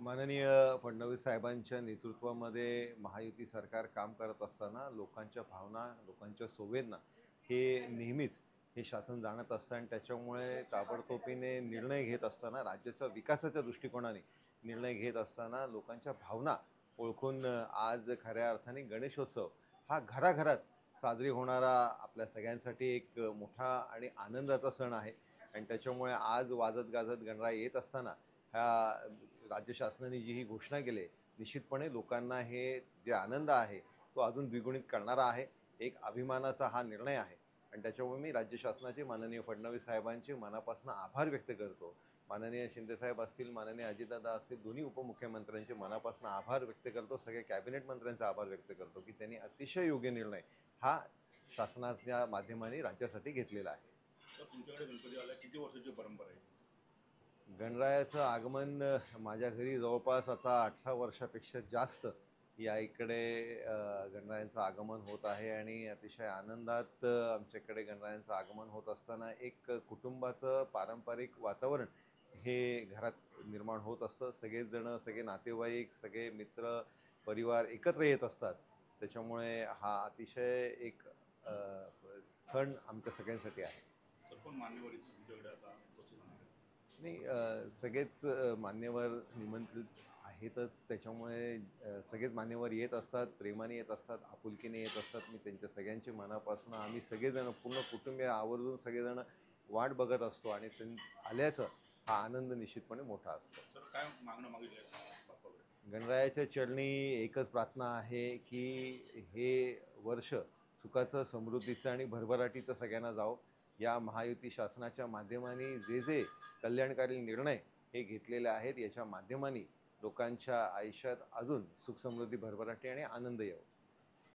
माननीय फडणवीस साहेबांच्या नेतृत्वामध्ये महायुती सरकार काम करत असताना लोकांच्या भावना, लोकांच्या संवेदना हे नेहमीच हे शासन जाणत असतं आणि त्याच्यामुळे ताबडतोबीने निर्णय घेत असताना राज्याच्या विकासाच्या दृष्टिकोनाने निर्णय घेत असताना लोकांच्या भावना ओळखून आज खऱ्या अर्थाने गणेशोत्सव हा घराघरात साजरी होणारा आपल्या सगळ्यांसाठी एक मोठा आणि आनंदाचा सण आहे आणि त्याच्यामुळे आज वाजत गाजत गणराय येत असताना ह्या राज्य शासनाने जी ही घोषणा केली आहे, निश्चितपणे लोकांना हे जे आनंद आहे तो अजून द्विगुणित करणारा आहे. एक अभिमानाचा हा निर्णय आहे आणि त्याच्यामुळे मी राज्य शासनाचे माननीय फडणवीस साहेबांचे मनापासून आभार व्यक्त करतो. माननीय शिंदेसाहेब असतील, माननीय अजितदादा असतील, दोन्ही उपमुख्यमंत्र्यांचे मनापासून आभार व्यक्त करतो. सगळे कॅबिनेट मंत्र्यांचा आभार व्यक्त करतो की त्यांनी अतिशय योग्य निर्णय हा शासनाच्या माध्यमाने राज्यासाठी घेतलेला आहे. तर तुमच्याकडे गणपती आला किती वर्षाची परंपरा आहे? गणरायाचं आगमन माझ्या घरी जवळपास आता 18 वर्षापेक्षा जास्त या इकडे गणरायांचं आगमन होत आहे आणि अतिशय आनंदात आमच्याकडे गणरायांचं आगमन होत असताना एक कुटुंबाचं पारंपरिक वातावरण हे घरात निर्माण होत असतं. सगळेच जण, सगळे नातेवाईक, सगळे मित्र, परिवार एकत्र येत असतात. त्याच्यामुळे हा अतिशय एक सण आमच्या सगळ्यांसाठी आहे. तर कोण मान्यवर आहेत तुमच्याकडे आता उपस्थित होणार आहेत? नाही, सगळेच मान्यवर निमंत्रित आहेतच. त्याच्यामुळे सगळेच मान्यवर येत असतात, प्रेमाने येत असतात, आपुलकीने येत असतात. मी त्यांच्या सगळ्यांची मनापासून आम्ही सगळेजण पूर्ण कुटुंबीय आवर्जून सगळेजण वाट बघत असतो आणि आल्याचं हा आनंद निश्चितपणे मोठा असतो. तर काय मागणं मागितलं आहे बाप्पाकडे? गणरायाच्या चरणी एकच प्रार्थना आहे की हे वर्ष सुखाचं, समृद्धीचं आणि भरभराटीचं सगळ्यांना जावं. या महायुती शासनाच्या माध्यमाने जे जे कल्याणकारी निर्णय हे घेतलेले आहेत याच्या माध्यमाने लोकांच्या आयुष्यात अजून सुख, समृद्धी, भरभराटी आणि आनंद यावं.